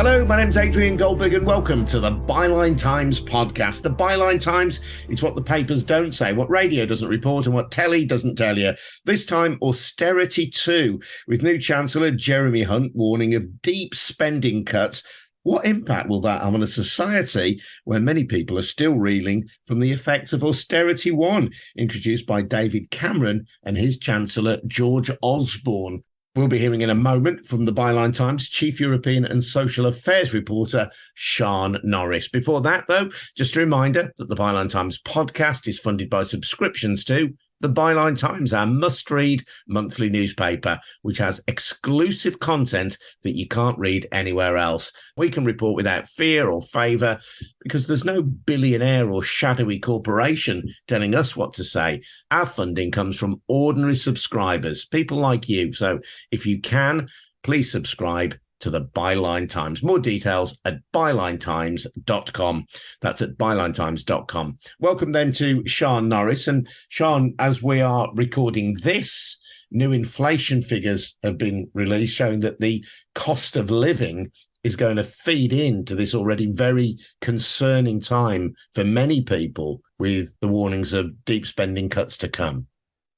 Hello, my name's Adrian Goldberg and welcome to the Byline Times podcast. The Byline Times is what the papers don't say, what radio doesn't report and what telly doesn't tell you. This time, Austerity 2, with new Chancellor Jeremy Hunt warning of deep spending cuts. What impact will that have on a society where many people are still reeling from the effects of Austerity 1, introduced by David Cameron and his Chancellor George Osborne? We'll be hearing in a moment from the Byline Times Chief European and Social Affairs reporter, Sian Norris. Before that, though, just a reminder that the Byline Times podcast is funded by subscriptions to the Byline Times, our must-read monthly newspaper, which has exclusive content that you can't read anywhere else. We can report without fear or favour because there's no billionaire or shadowy corporation telling us what to say. Our funding comes from ordinary subscribers, people like you. So if you can, please subscribe to the Byline Times. More details at bylinetimes.com. That's at bylinetimes.com. Welcome then to Sian Norris. And Sian, as we are recording this, new inflation figures have been released showing that the cost of living is going to feed into this already very concerning time for many people, with the warnings of deep spending cuts to come.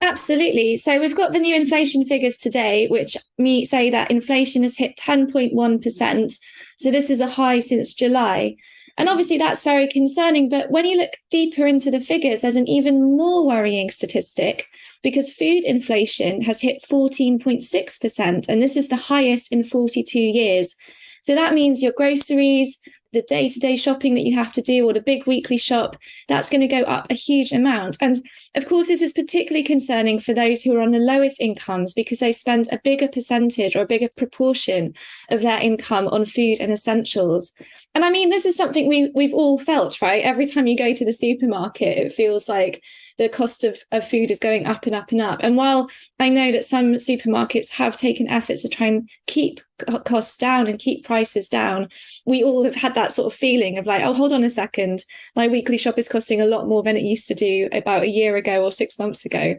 Absolutely. So we've got the new inflation figures today, which say that inflation has hit 10.1%. So this is a high since July. And obviously that's very concerning. But when you look deeper into the figures, there's an even more worrying statistic, because food inflation has hit 14.6%. And this is the highest in 42 years. So that means your groceries, the day-to-day shopping that you have to do, or the big weekly shop, that's going to go up a huge amount. And of course, this is particularly concerning for those who are on the lowest incomes, because they spend a bigger percentage or a bigger proportion of their income on food and essentials. And I mean, this is something we've all felt, right? Every time you go to the supermarket, it feels like the cost of food is going up and up and up. And while I know that some supermarkets have taken efforts to try and keep costs down and keep prices down, we all have had that sort of feeling of like, oh, hold on a second, my weekly shop is costing a lot more than it used to do about a year ago or 6 months ago.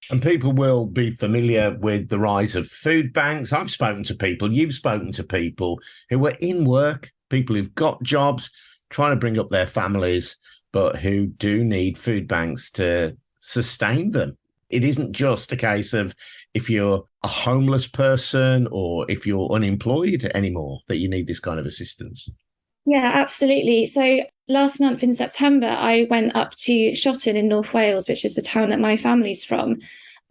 And people will be familiar with the rise of food banks. I've spoken to people, you've spoken to people who are in work, people who've got jobs, trying to bring up their families, but who do need food banks to sustain them. It isn't just a case of if you're a homeless person or if you're unemployed anymore that you need this kind of assistance. Yeah, absolutely. So last month in September, I went up to Shotton in North Wales, which is the town that my family's from,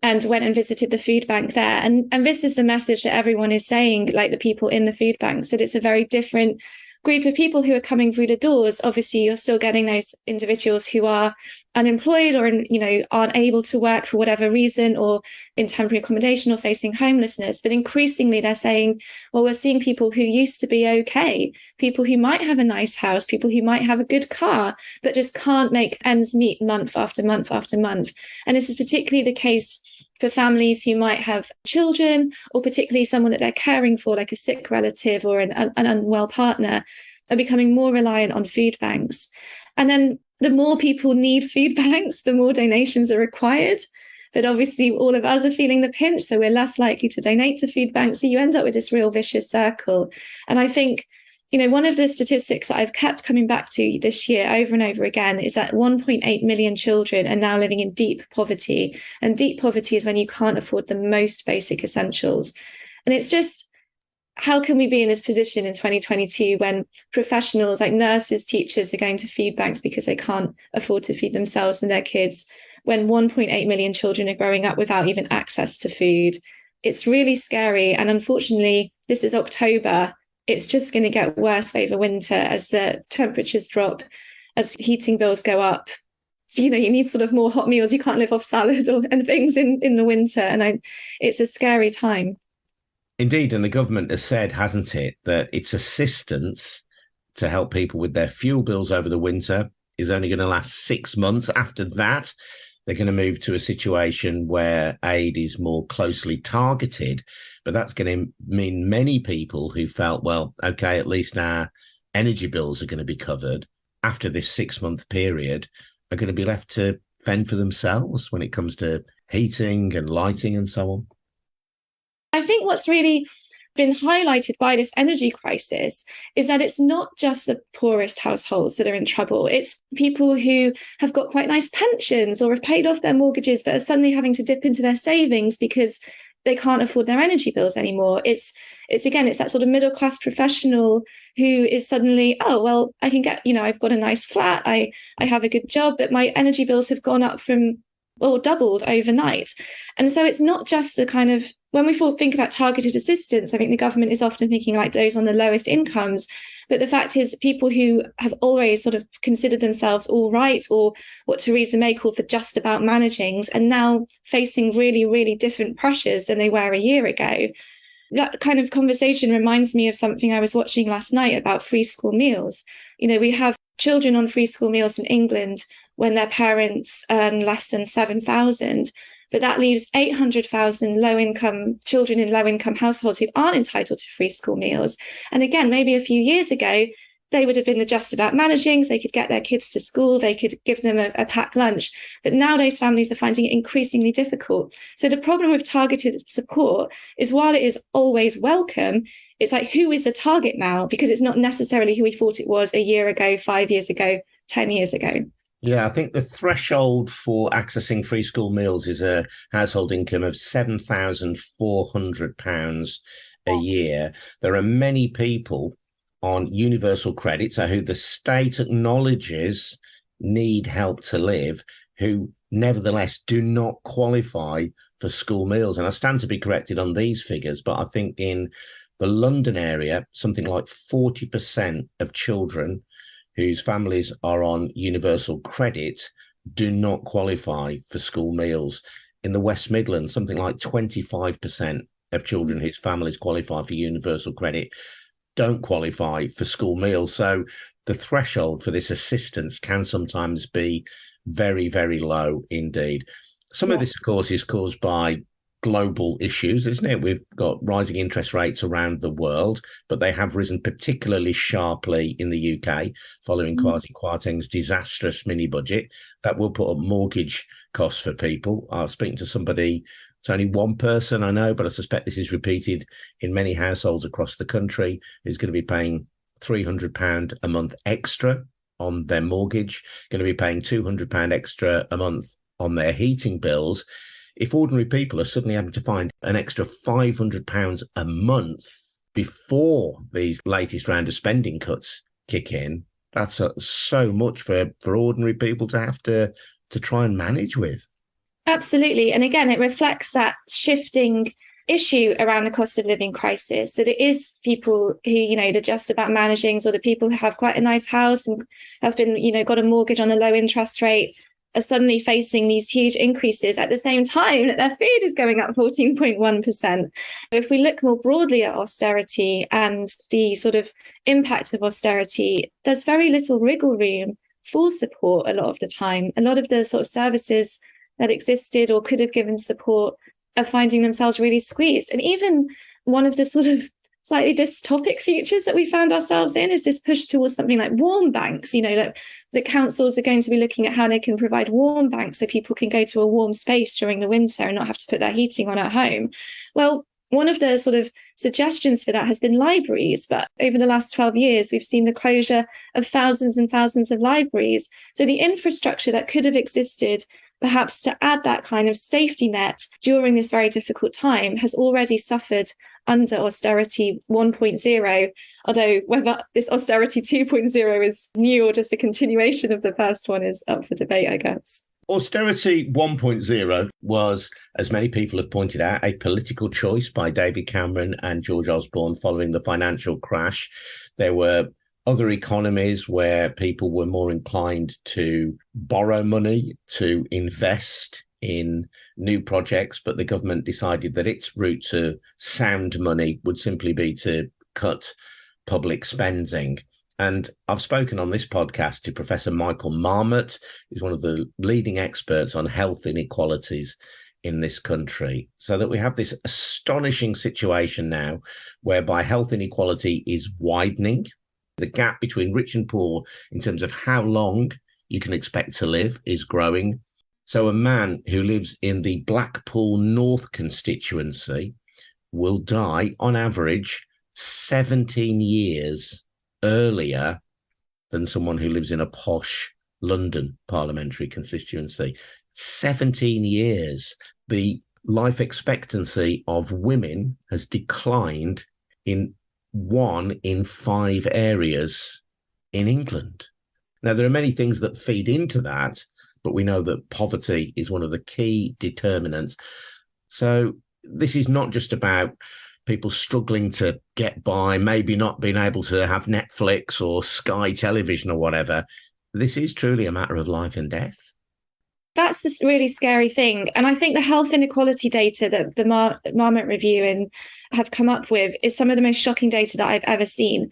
and went and visited the food bank there. And this is the message that everyone is saying, like the people in the food banks, that it's a very different group of people who are coming through the doors. Obviously, you're still getting those individuals who are unemployed or, aren't able to work for whatever reason, or in temporary accommodation or facing homelessness. But increasingly, they're saying, well, we're seeing people who used to be okay, people who might have a nice house, people who might have a good car, but just can't make ends meet month after month after month. And this is particularly the case for families who might have children, or particularly someone that they're caring for, like a sick relative or an unwell partner, are becoming more reliant on food banks. And then the more people need food banks, the more donations are required. But obviously, all of us are feeling the pinch, so we're less likely to donate to food banks. So you end up with this real vicious circle. And I think, one of the statistics that I've kept coming back to this year over and over again is that 1.8 million children are now living in deep poverty. And deep poverty is when you can't afford the most basic essentials. And it's just, how can we be in this position in 2022 when professionals like nurses, teachers are going to food banks because they can't afford to feed themselves and their kids, when 1.8 million children are growing up without even access to food? It's really scary. And unfortunately, this is October. It's just going to get worse over winter as the temperatures drop, as heating bills go up. You need sort of more hot meals. You can't live off salad and things in the winter. And it's a scary time. Indeed. And the government has said, hasn't it, that its assistance to help people with their fuel bills over the winter is only going to last 6 months. After that, they're going to move to a situation where aid is more closely targeted. But that's going to mean many people who felt, well, okay, at least our energy bills are going to be covered after this 6-month period, are going to be left to fend for themselves when it comes to heating and lighting and so on. I think what's really been highlighted by this energy crisis is that it's not just the poorest households that are in trouble. It's people who have got quite nice pensions or have paid off their mortgages but are suddenly having to dip into their savings because they can't afford their energy bills anymore. It's that sort of middle class professional who is suddenly, oh, well, I can get, I've got a nice flat, I have a good job, but my energy bills have gone up doubled overnight. And so it's not just the kind of, when we think about targeted assistance, I think the government is often thinking like those on the lowest incomes. But the fact is, people who have always sort of considered themselves all right, or what Theresa May called for just about managings, and now facing really, really different pressures than they were a year ago. That kind of conversation reminds me of something I was watching last night about free school meals. We have children on free school meals in England when their parents earn less than 7,000. But that leaves 800,000 low-income children in low-income households who aren't entitled to free school meals. And again, maybe a few years ago, they would have been the just about managings. They could get their kids to school. They could give them a packed lunch. But nowadays, families are finding it increasingly difficult. So the problem with targeted support is, while it is always welcome, it's like, who is the target now? Because it's not necessarily who we thought it was a year ago, 5 years ago, 10 years ago. Yeah, I think the threshold for accessing free school meals is a household income of £7,400 a year. There are many people on universal credit, so who the state acknowledges need help to live, who nevertheless do not qualify for school meals. And I stand to be corrected on these figures, but I think in the London area, something like 40% of children whose families are on universal credit do not qualify for school meals. In the West Midlands, something like 25% of children whose families qualify for universal credit don't qualify for school meals. So the threshold for this assistance can sometimes be very, very low indeed. Some of this, of course, is caused by global issues, isn't it? We've got rising interest rates around the world, but they have risen particularly sharply in the UK following Kwasi Kwarteng's disastrous mini budget that will put up mortgage costs for people. I was speaking to somebody, it's only one person I know, but I suspect this is repeated in many households across the country, who's going to be paying £300 a month extra on their mortgage, going to be paying £200 extra a month on their heating bills. If ordinary people are suddenly having to find an extra £500 a month before these latest round of spending cuts kick in, that's so much for ordinary people to have to try and manage with. Absolutely. And again, it reflects that shifting issue around the cost of living crisis, that it is people who, they're just about managings, or the people who have quite a nice house and have been, got a mortgage on a low interest rate, are suddenly facing these huge increases at the same time that their food is going up 14.1%. If we look more broadly at austerity and the sort of impact of austerity, there's very little wriggle room for support a lot of the time. A lot of the sort of services that existed or could have given support are finding themselves really squeezed. And even one of the sort of slightly dystopic futures that we found ourselves in is this push towards something like warm banks. Like the councils are going to be looking at how they can provide warm banks so people can go to a warm space during the winter and not have to put their heating on at home. Well, one of the sort of suggestions for that has been libraries. But over the last 12 years, we've seen the closure of thousands and thousands of libraries. So the infrastructure that could have existed perhaps to add that kind of safety net during this very difficult time has already suffered under austerity 1.0, although whether this austerity 2.0 is new or just a continuation of the first one is up for debate, I guess. Austerity 1.0 was, as many people have pointed out, a political choice by David Cameron and George Osborne following the financial crash. There were other economies where people were more inclined to borrow money to invest in new projects, but the government decided that its route to sound money would simply be to cut public spending. And I've spoken on this podcast to Professor Michael Marmot, who's one of the leading experts on health inequalities in this country, so that we have this astonishing situation now whereby health inequality is widening. The gap between rich and poor in terms of how long you can expect to live is growing. So a man who lives in the Blackpool North constituency will die on average 17 years earlier than someone who lives in a posh London parliamentary constituency. 17 years. The life expectancy of women has declined in 1 in 5 areas in England. Now, there are many things that feed into that, but we know that poverty is one of the key determinants. So this is not just about people struggling to get by, maybe not being able to have Netflix or Sky Television or whatever. This is truly a matter of life and death. That's this really scary thing. And I think the health inequality data that the Marmot Review have come up with is some of the most shocking data that I've ever seen.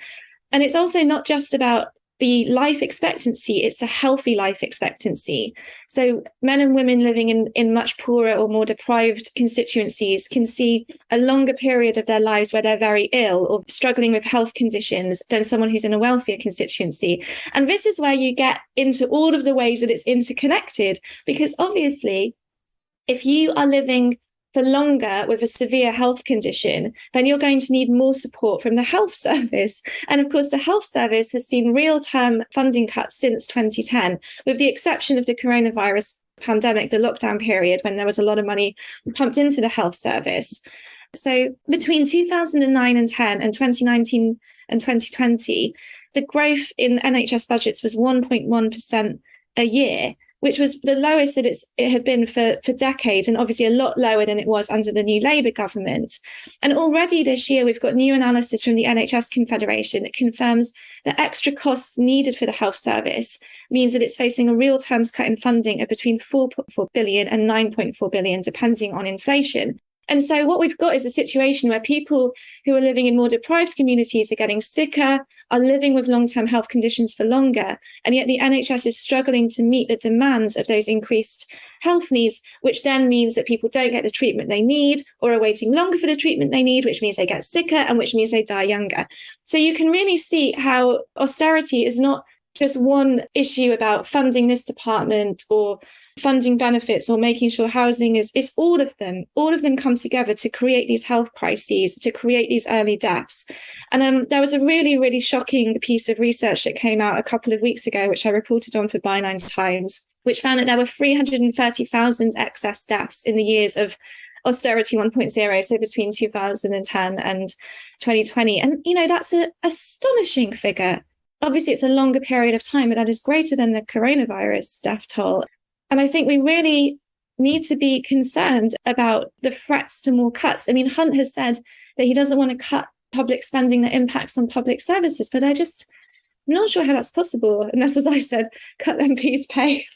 And it's also not just about the life expectancy, it's a healthy life expectancy. So men and women living in much poorer or more deprived constituencies can see a longer period of their lives where they're very ill or struggling with health conditions than someone who's in a wealthier constituency. And this is where you get into all of the ways that it's interconnected, because obviously, if you are living for longer with a severe health condition, then you're going to need more support from the health service. And of course, the health service has seen real-term funding cuts since 2010, with the exception of the coronavirus pandemic, the lockdown period, when there was a lot of money pumped into the health service. So between 2009 and 10 and 2019 and 2020, the growth in NHS budgets was 1.1% a year, which was the lowest that it had been for decades, and obviously a lot lower than it was under the new Labour government. And already this year, we've got new analysis from the NHS Confederation that confirms that extra costs needed for the health service means that it's facing a real terms cut in funding of between 4.4 billion and 9.4 billion, depending on inflation. And so what we've got is a situation where people who are living in more deprived communities are getting sicker, are living with long-term health conditions for longer, and yet the NHS is struggling to meet the demands of those increased health needs, which then means that people don't get the treatment they need or are waiting longer for the treatment they need, which means they get sicker and which means they die younger. So you can really see how austerity is not just one issue about funding this department or funding benefits or making sure housing it's all of them. All of them come together to create these health crises, to create these early deaths. And there was a really, really shocking piece of research that came out a couple of weeks ago, which I reported on for Byline Times, which found that there were 330,000 excess deaths in the years of Austerity 1.0, so between 2010 and 2020. And, that's an astonishing figure. Obviously, it's a longer period of time, but that is greater than the coronavirus death toll. And I think we really need to be concerned about the threats to more cuts. I mean, Hunt has said that he doesn't want to cut public spending that impacts on public services, but I'm not sure how that's possible, unless, as I've said, cut MPs' pay,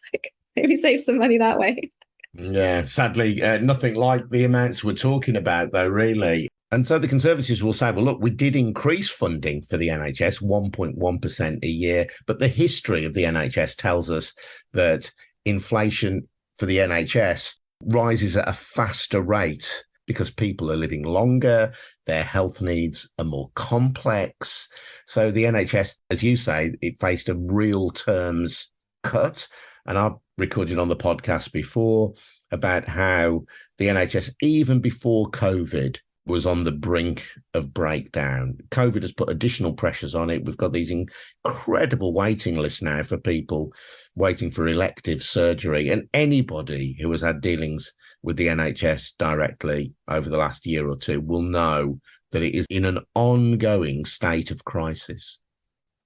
maybe save some money that way. Yeah, sadly, nothing like the amounts we're talking about, though, really. And so the Conservatives will say, well, look, we did increase funding for the NHS 1.1% a year, but the history of the NHS tells us that inflation for the NHS rises at a faster rate because people are living longer, their health needs are more complex. So the NHS, as you say, it faced a real terms cut. And I've recorded on the podcast before about how the NHS, even before COVID, was on the brink of breakdown. COVID has put additional pressures on it. We've got these incredible waiting lists now for people waiting for elective surgery. And anybody who has had dealings with the NHS directly over the last year or two will know that it is in an ongoing state of crisis.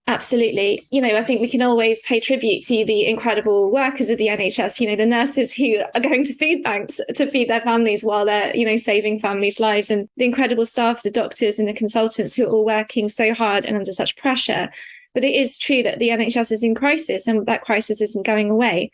Absolutely. I think we can always pay tribute to the incredible workers of the NHS, the nurses who are going to food banks to feed their families while they're, saving families' lives, and the incredible staff, the doctors and the consultants who are all working so hard and under such pressure. But it is true that the NHS is in crisis and that crisis isn't going away.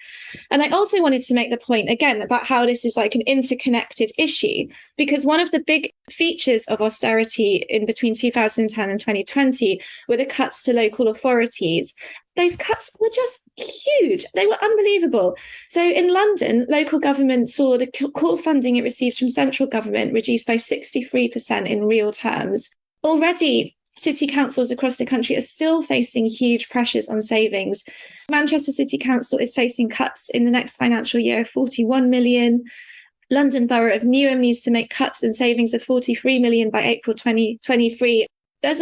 And I also wanted to make the point again about how this is like an interconnected issue, because one of the big features of austerity in between 2010 and 2020 were the cuts to local authorities. Those cuts were just huge. They were unbelievable. So in London, local government saw the core funding it receives from central government reduced by 63% in real terms. Already, city councils across the country are still facing huge pressures on savings. Manchester City Council is facing cuts in the next financial year of 41 million. London Borough of Newham needs to make cuts and savings of 43 million by April 2023. There's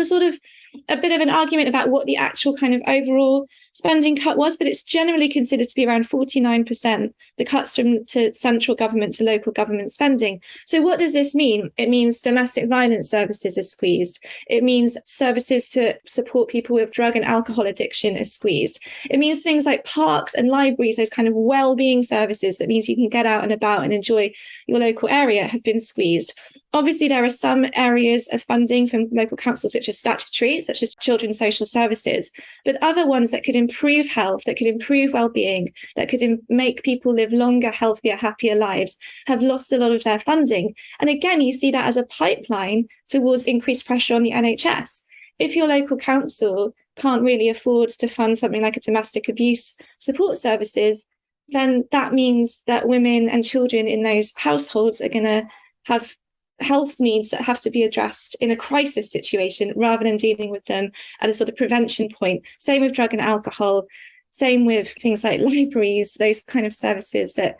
a bit of an argument about what the actual kind of overall spending cut was, but it's generally considered to be around 49%, the cuts to central government to local government spending. So what does this mean? It means domestic violence services are squeezed. It means services to support people with drug and alcohol addiction are squeezed. It means things like parks and libraries, those kind of well-being services that means you can get out and about and enjoy your local area, have been squeezed. Obviously, there are some areas of funding from local councils which are statutory, such as children's social services, but other ones that could improve health, that could improve well-being, that could make people live longer, healthier, happier lives, have lost a lot of their funding. And again, you see that as a pipeline towards increased pressure on the NHS. If your local council can't really afford to fund something like a domestic abuse support services, then that means that women and children in those households are going to have health needs that have to be addressed in a crisis situation rather than dealing with them at a sort of prevention point. Same with drug and alcohol, same with things like libraries, those kind of services that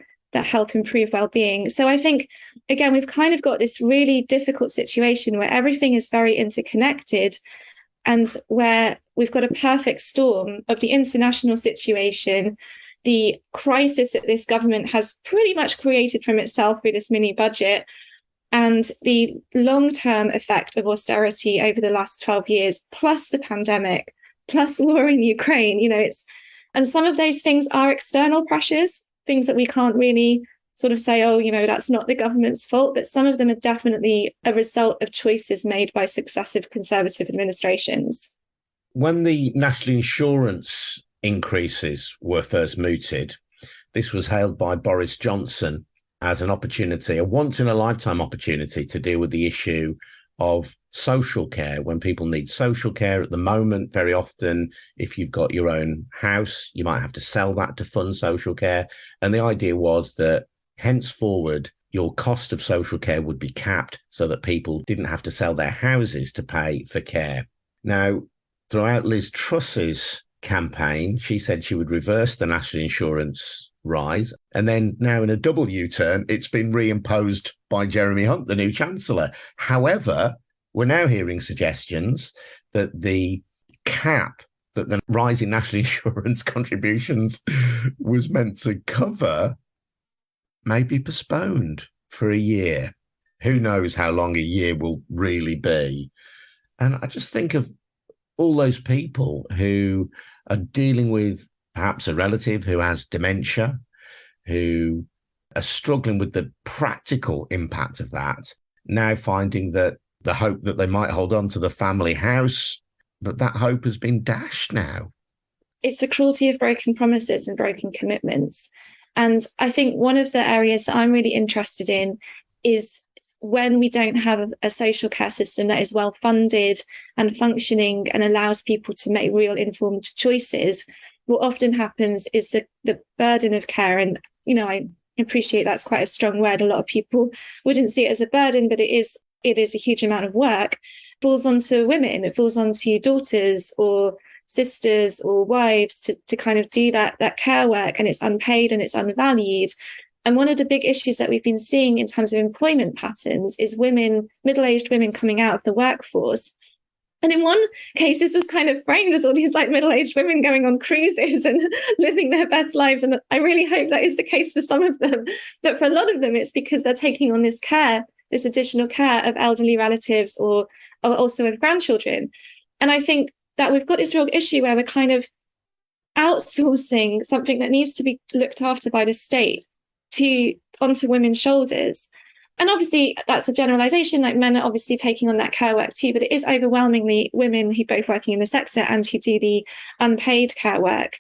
help improve well-being. So I think, again, we've kind of got this really difficult situation where everything is very interconnected and where we've got a perfect storm of the international situation, the crisis that this government has pretty much created from itself through this mini budget, and the long-term effect of austerity over the last 12 years, plus the pandemic, plus war in Ukraine, and some of those things are external pressures, things that we can't really sort of say, that's not the government's fault, but some of them are definitely a result of choices made by successive Conservative administrations. When the national insurance increases were first mooted, this was hailed by Boris Johnson as an opportunity, a once-in-a-lifetime opportunity to deal with the issue of social care. When people need social care at the moment, very often, if you've got your own house, you might have to sell that to fund social care. And the idea was that henceforward, your cost of social care would be capped so that people didn't have to sell their houses to pay for care. Now, throughout Liz Truss's campaign, she said she would reverse the national insurance rise. And then now in a double U-turn, it's been reimposed by Jeremy Hunt, the new Chancellor. However, we're now hearing suggestions that the cap that the rise in national insurance contributions was meant to cover may be postponed for a year. Who knows how long a year will really be? And I just think of all those people who are dealing with perhaps a relative who has dementia, who are struggling with the practical impact of that, now finding that the hope that they might hold on to the family house, that hope has been dashed now. It's the cruelty of broken promises and broken commitments. And I think one of the areas that I'm really interested in is when we don't have a social care system that is well funded and functioning and allows people to make real informed choices, what often happens is the burden of care, and I appreciate that's quite a strong word. A lot of people wouldn't see it as a burden, but it is a huge amount of work, falls onto women. It falls onto daughters or sisters or wives to kind of do that care work, and it's unpaid and it's unvalued. And one of the big issues that we've been seeing in terms of employment patterns is middle-aged women coming out of the workforce. And in one case, this was kind of framed as all these middle-aged women going on cruises and living their best lives. And I really hope that is the case for some of them. But for a lot of them, it's because they're taking on this additional care of elderly relatives or also of grandchildren. And I think that we've got this real issue where we're kind of outsourcing something that needs to be looked after by the state onto women's shoulders. And obviously, that's a generalization, men are obviously taking on that care work too, but it is overwhelmingly women who both working in the sector and who do the unpaid care work.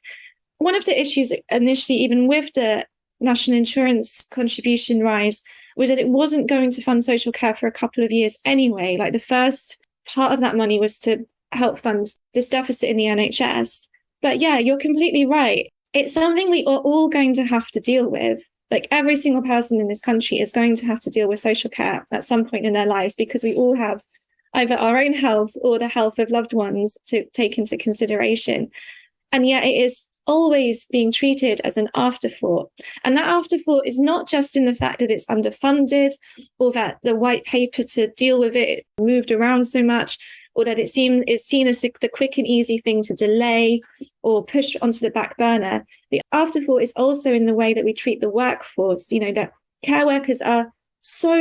One of the issues initially, even with the national insurance contribution rise, was that it wasn't going to fund social care for a couple of years anyway. The first part of that money was to help fund this deficit in the NHS. But yeah, you're completely right. It's something we are all going to have to deal with. Every single person in this country is going to have to deal with social care at some point in their lives, because we all have either our own health or the health of loved ones to take into consideration. And yet it is always being treated as an afterthought. And that afterthought is not just in the fact that it's underfunded, or that the white paper to deal with it moved around so much, or that is seen as the quick and easy thing to delay or push onto the back burner. The afterthought is also in the way that we treat the workforce. That care workers are so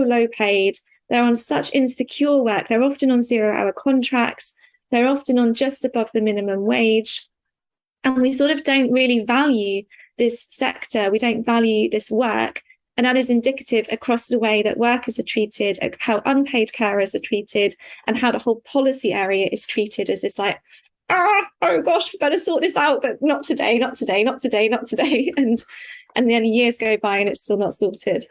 low paid. They're on such insecure work. They're often on 0-hour contracts. They're often on just above the minimum wage. And we sort of don't really value this sector. We don't value this work. And that is indicative across the way that workers are treated, how unpaid carers are treated, and how the whole policy area is treated as this like, oh gosh, we better sort this out, but not today, not today, not today, not today. And then years go by and it's still not sorted.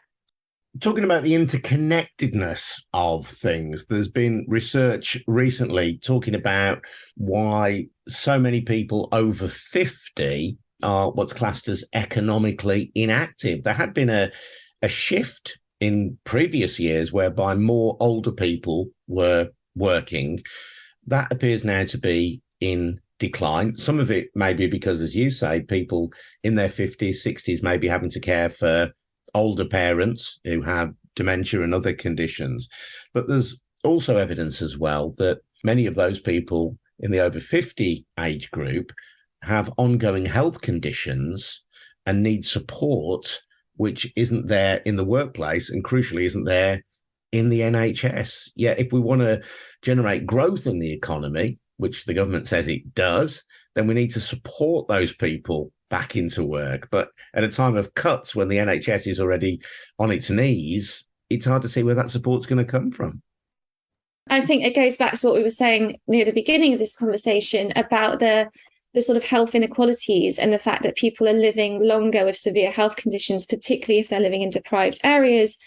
Talking about the interconnectedness of things, there's been research recently talking about why so many people over 50 are what's classed as economically inactive. There had been a shift in previous years whereby more older people were working. That appears now to be in decline. Some of it may be because, as you say, people in their 50s, 60s may be having to care for older parents who have dementia and other conditions. But there's also evidence as well that many of those people in the over 50 age group have ongoing health conditions and need support, which isn't there in the workplace and crucially isn't there in the NHS. Yet if we want to generate growth in the economy, which the government says it does, then we need to support those people back into work. But at a time of cuts, when the NHS is already on its knees, it's hard to see where that support's going to come from. I think it goes back to what we were saying near the beginning of this conversation about the sort of health inequalities and the fact that people are living longer with severe health conditions, particularly if they're living in deprived areas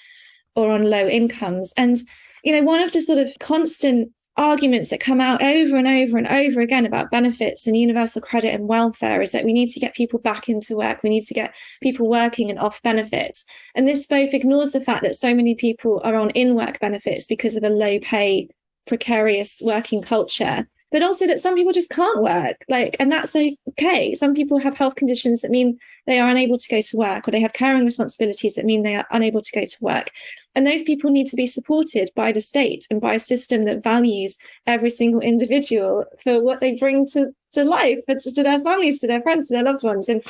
or on low incomes. And, one of the sort of constant arguments that come out over and over and over again about benefits and universal credit and welfare is that we need to get people back into work. We need to get people working and off benefits. And this both ignores the fact that so many people are on in-work benefits because of a low pay, precarious working culture, but also that some people just can't work. And that's okay. Some people have health conditions that mean they are unable to go to work, or they have caring responsibilities that mean they are unable to go to work. And those people need to be supported by the state and by a system that values every single individual for what they bring to life, to their families, to their friends, to their loved ones, and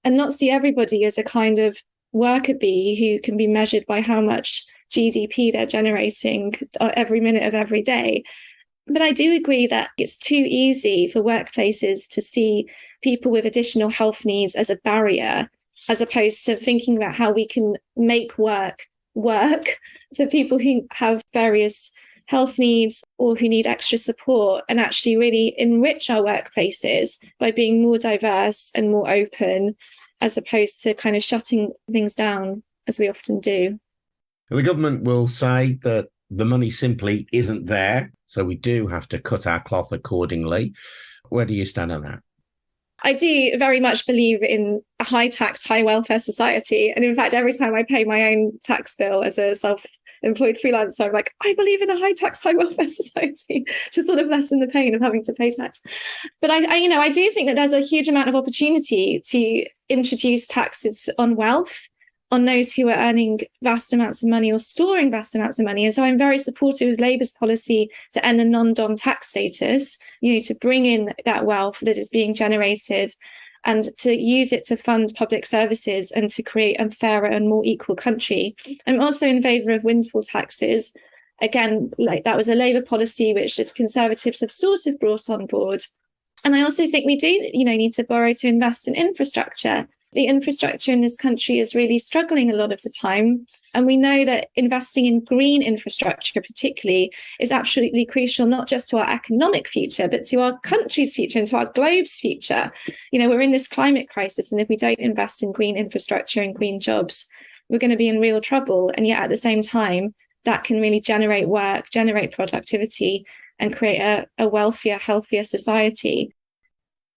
not see everybody as a kind of worker bee who can be measured by how much GDP they're generating every minute of every day. But I do agree that it's too easy for workplaces to see people with additional health needs as a barrier, as opposed to thinking about how we can make work for people who have various health needs or who need extra support, and actually really enrich our workplaces by being more diverse and more open, as opposed to kind of shutting things down as we often do. The government will say that the money simply isn't there, so we do have to cut our cloth accordingly. Where do you stand on that? I do very much believe in a high tax, high welfare society. And in fact, every time I pay my own tax bill as a self-employed freelancer, I'm like, I believe in a high tax, high welfare society to sort of lessen the pain of having to pay tax. But I do think that there's a huge amount of opportunity to introduce taxes on wealth, on those who are earning vast amounts of money or storing vast amounts of money. And so I'm very supportive of Labour's policy to end the non-dom tax status, to bring in that wealth that is being generated and to use it to fund public services and to create a fairer and more equal country. I'm also in favour of windfall taxes. Again, that was a Labour policy which the Conservatives have sort of brought on board. And I also think we do, need to borrow to invest in infrastructure. The infrastructure in this country is really struggling a lot of the time. And we know that investing in green infrastructure particularly is absolutely crucial, not just to our economic future, but to our country's future and to our globe's future. We're in this climate crisis, and if we don't invest in green infrastructure and green jobs, we're going to be in real trouble. And yet at the same time, that can really generate work, generate productivity, and create a wealthier, healthier society.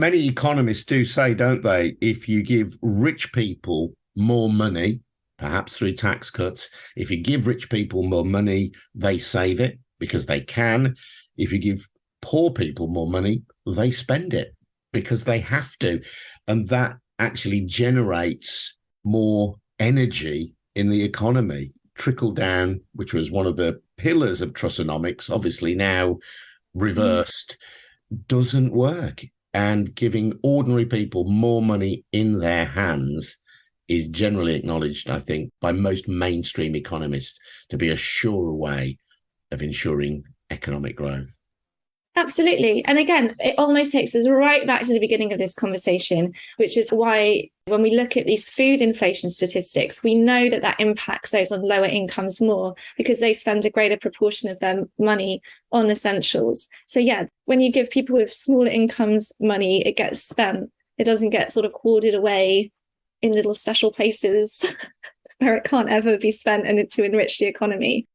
Many economists do say, don't they, if you give rich people more money, perhaps through tax cuts, if you give rich people more money, they save it because they can. If you give poor people more money, they spend it. because they have to. And that actually generates more energy in the economy. Trickle down, which was one of the pillars of Trussonomics, obviously now reversed, doesn't work. And giving ordinary people more money in their hands is generally acknowledged, I think, by most mainstream economists to be a surer way of ensuring economic growth. Absolutely. And again, it almost takes us right back to the beginning of this conversation, which is why when we look at these food inflation statistics, we know that that impacts those on lower incomes more because they spend a greater proportion of their money on essentials. So yeah, when you give people with smaller incomes money, it gets spent. It doesn't get sort of hoarded away in little special places where it can't ever be spent and to enrich the economy.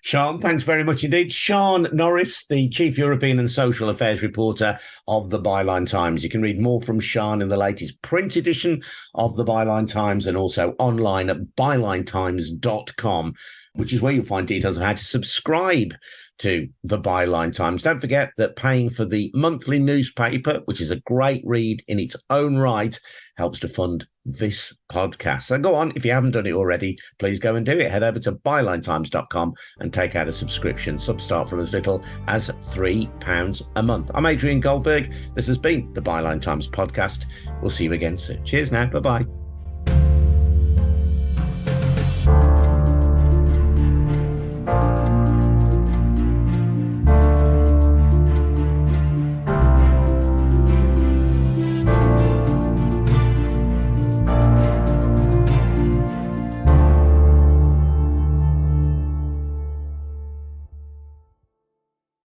Sian, thanks very much indeed. Sian Norris, the Chief European and Social Affairs Reporter of the Byline Times. You can read more from Sian in the latest print edition of the Byline Times and also online at bylinetimes.com, which is where you'll find details of how to subscribe to the Byline Times. Don't forget that paying for the monthly newspaper, which is a great read in its own right, helps to fund this podcast. So go on, if you haven't done it already, please go and do it. Head over to bylinetimes.com and take out a subscription. Subs start from as little as £3 a month. I'm Adrian Goldberg. This has been the Byline Times podcast. We'll see you again soon. Cheers now. Bye-bye.